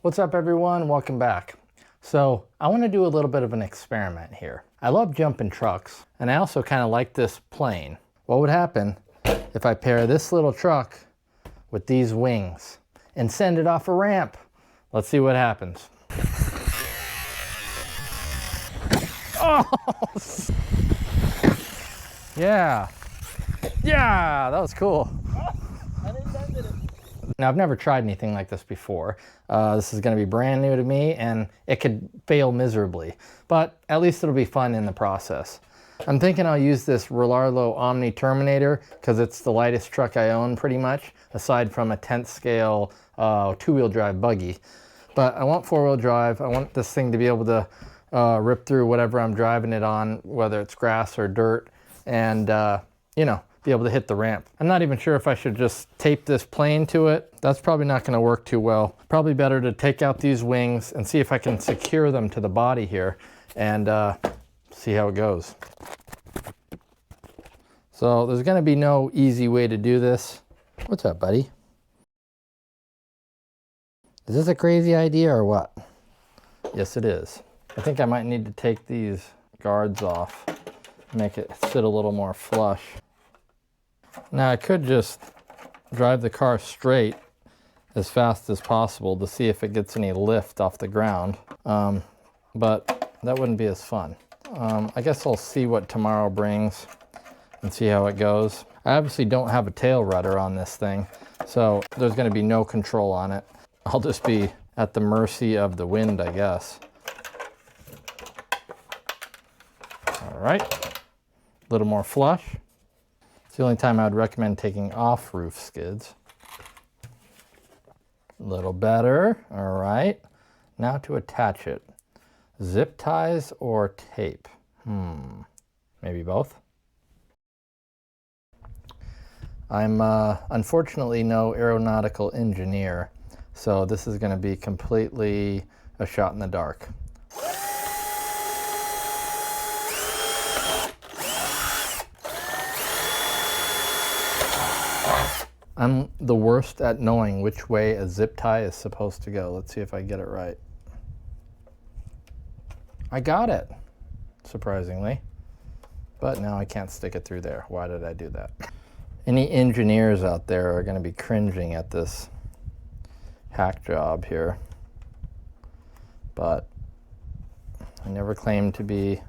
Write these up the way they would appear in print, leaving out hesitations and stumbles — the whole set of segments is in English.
What's up everyone, welcome back. So I want to do a little bit of an experiment here. I love jumping trucks and I also kind of like this plane. What would happen if I pair this little truck with these wings and send it off a ramp? Let's see what happens. Oh! Yeah, that was cool. Now, I've never tried anything like this before. This is going to be brand new to me, and it could fail miserably, but at least it'll be fun in the process. I'm thinking I'll use this Rlaarlo Omni Terminator because it's the lightest truck I own pretty much, aside from a 10th scale two-wheel drive buggy. But I want four-wheel drive. I want this thing to be able to rip through whatever I'm driving it on, whether it's grass or dirt, and you know, be able to hit the ramp. I'm not even sure if I should just tape this plane to it. That's probably not going to work too well. Probably better to take out these wings and see if I can secure them to the body here and see how it goes. So there's going to be no easy way to do this. What's up, buddy? Is this a crazy idea or what? Yes, it is. I think I might need to take these guards off, make it sit a little more flush. Now I could just drive the car straight as fast as possible to see if it gets any lift off the ground, but that wouldn't be as fun. I guess I'll see what tomorrow brings and see how it goes. I obviously don't have a tail rudder on this thing, so there's going to be no control on it. I'll just be at the mercy of the wind, I guess. All right, a little more flush. It's the only time I would recommend taking off roof skids. A little better, all right. Now to attach it. Zip ties or tape? Maybe both. I'm unfortunately no aeronautical engineer, so this is gonna be completely a shot in the dark. I'm the worst at knowing which way a zip tie is supposed to go. Let's see if I get it right. I got it, surprisingly. But now I can't stick it through there. Why did I do that? Any engineers out there are going to be cringing at this hack job here. But I never claimed to be...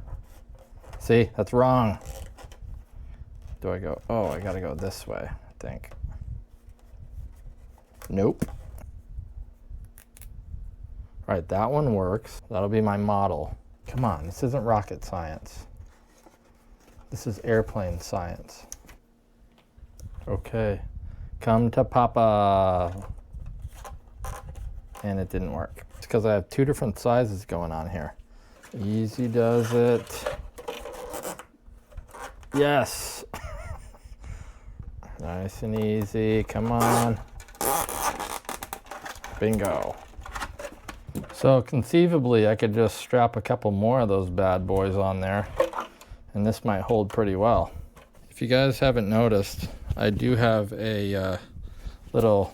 See, that's wrong. Do I go... Oh, I got to go this way, I think. Nope. All right, that one works. That'll be my model. Come on, this isn't rocket science. This is airplane science. Okay, come to Papa. And it didn't work. It's because I have two different sizes going on here. Easy does it. Yes. Nice and easy, come on. Bingo. So conceivably I could just strap a couple more of those bad boys on there and this might hold pretty well. If you guys haven't noticed, I do have a little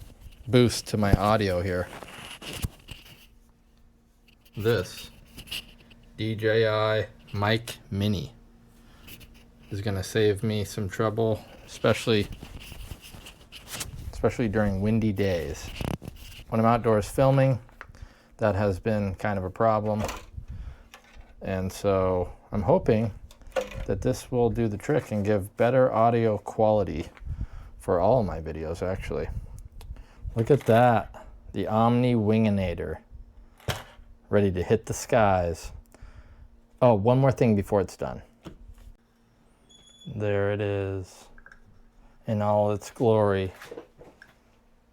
boost to my audio here. This DJI Mic Mini is gonna save me some trouble, especially during windy days. When I'm outdoors filming, that has been kind of a problem. And so I'm hoping that this will do the trick and give better audio quality for all of my videos, actually. Look at that, the Omni Winginator, ready to hit the skies. Oh, one more thing before it's done. There it is in all its glory.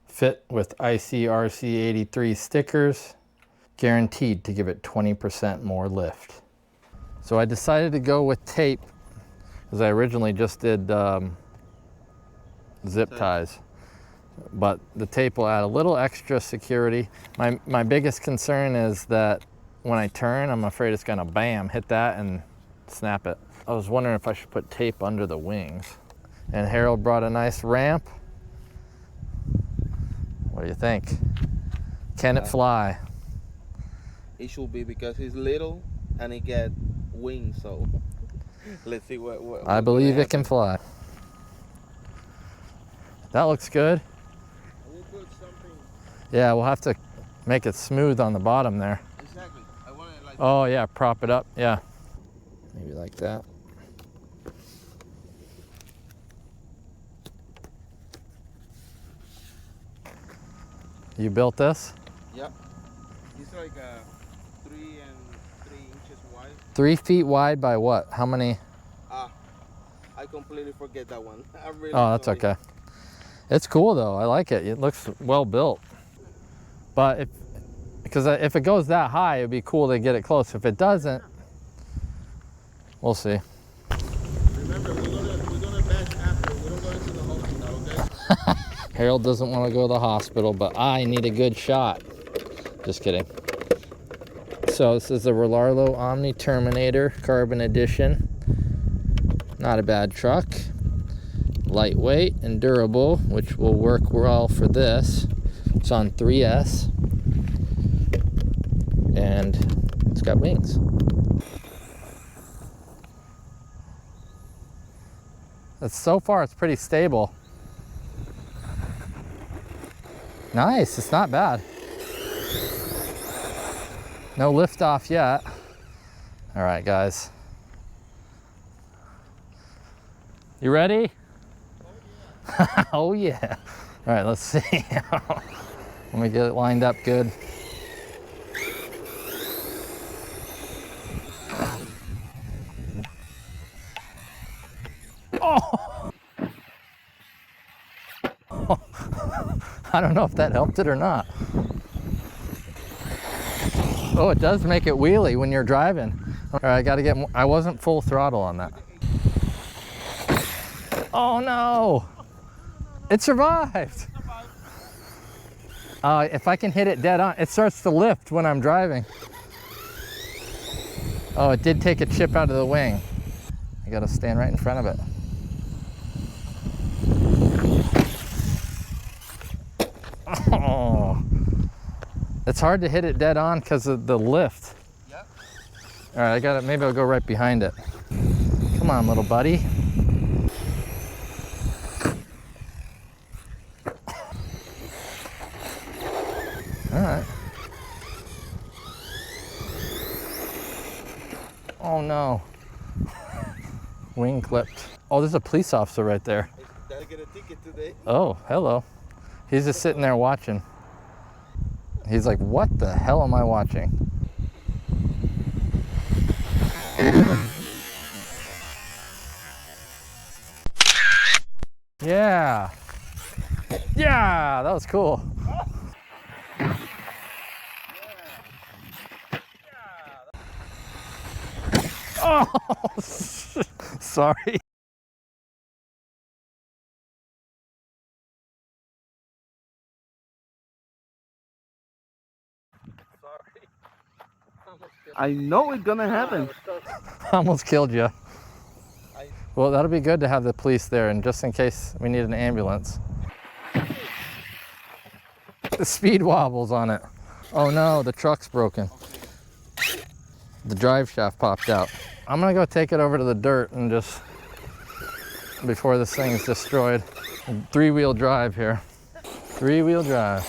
Fit with ICRC83 stickers, guaranteed to give it 20% more lift. So I decided to go with tape, because I originally just did zip ties. But the tape will add a little extra security. My biggest concern is that when I turn, I'm afraid it's gonna bam, hit that and snap it. I was wondering if I should put tape under the wings. And Harold brought a nice ramp. What do you think? Can it fly? it should be, because he's little and he get wings. So let's see what I believe it can fly. That looks good. We'll put something. Yeah, we'll have to make it smooth on the bottom there. Exactly. I want it like. Oh yeah, prop it up. Yeah. Maybe like that. You built this? Yep. It's like 3 and 3 inches wide. 3 feet wide by what? How many? I completely forget that one. I'm really Oh, that's sorry. okay. It's cool though. I like it. It looks well built. But if it goes that high, it'd be cool to get it close. If it doesn't, we'll see. Remember, we're gonna back after. We don't go into the hospital, okay? Harold doesn't want to go to the hospital, but I need a good shot. Just kidding. So this is the Rlaarlo Omni Terminator Carbon Edition. Not a bad truck. Lightweight and durable, which will work well for this. It's on 3S. And it's got wings. So far it's pretty stable. Nice, it's not bad. No lift off yet. All right, guys. You ready? Oh yeah. Oh yeah. All right, let's see. Let me get it lined up good. Oh! I don't know if that helped it or not. Oh, it does make it wheelie when you're driving. All right, I gotta get more. I wasn't full throttle on that. Oh no! It survived! If I can hit it dead on, it starts to lift when I'm driving. Oh, it did take a chip out of the wing. I gotta stand right in front of it. Oh, it's hard to hit it dead on because of the lift. Yep. All right, I got it. Maybe I'll go right behind it. Come on, little buddy. All right. Oh no. Wing clipped. Oh, there's a police officer right there. Did I get a ticket today? Oh, hello. He's just sitting there watching. He's like, what the hell am I watching? Yeah. Yeah, that was cool. Oh, sorry. I know it's gonna happen. I almost killed you. Well, that'll be good to have the police there, and just in case we need an ambulance. The speed wobbles on it. Oh no, the truck's broken. The drive shaft popped out. I'm gonna go take it over to the dirt and just, before this thing is destroyed. 3-wheel drive here. 3-wheel drive.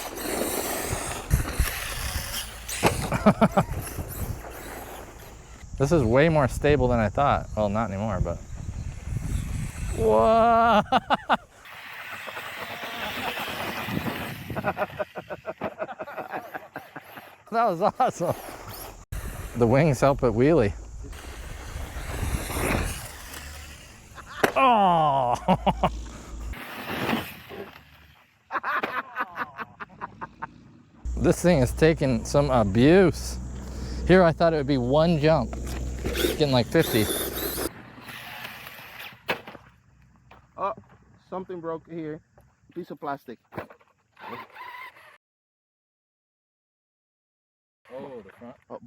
This is way more stable than I thought. Well, not anymore, but. Whoa! That was awesome. The wings help it wheelie. Oh! This thing is taking some abuse. Here I thought it would be one jump. Getting like 50. Oh, something broke here. Piece of plastic. Oh, the front. Oh.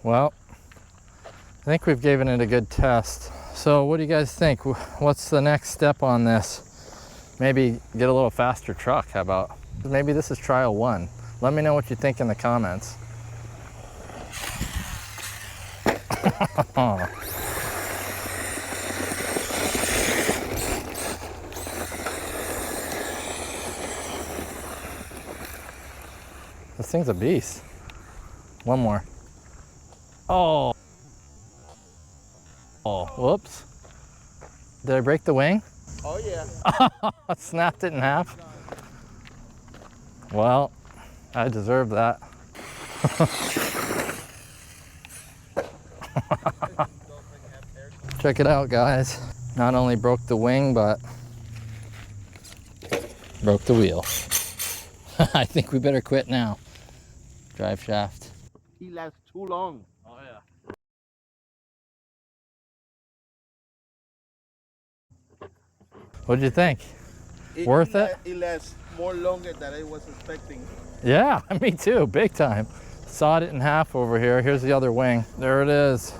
Well, I think we've given it a good test. So what do you guys think? What's the next step on this? Maybe get a little faster truck, how about? Maybe this is trial 1. Let me know what you think in the comments. This thing's a beast. One more. Oh. Oh, whoops. Did I break the wing? Oh yeah. I snapped it in half. Well, I deserve that. Check it out, guys. Not only broke the wing, but broke the wheel. I think we better quit now. Drive shaft. He lasts too long. Oh yeah. What'd you think? Worth it? It lasts more longer than I was expecting. Yeah, me too, big time. Sawed it in half over here. Here's the other wing. There it is.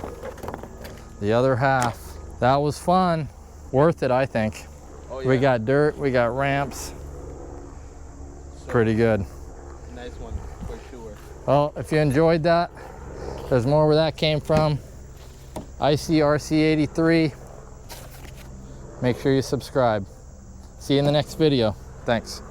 The other half. That was fun. Worth it, I think. Oh, yeah. We got dirt, we got ramps. So, pretty good. Nice one, for sure. Well, if you enjoyed that, there's more where that came from. ICRC83. Make sure you subscribe. See you in the next video. Thanks.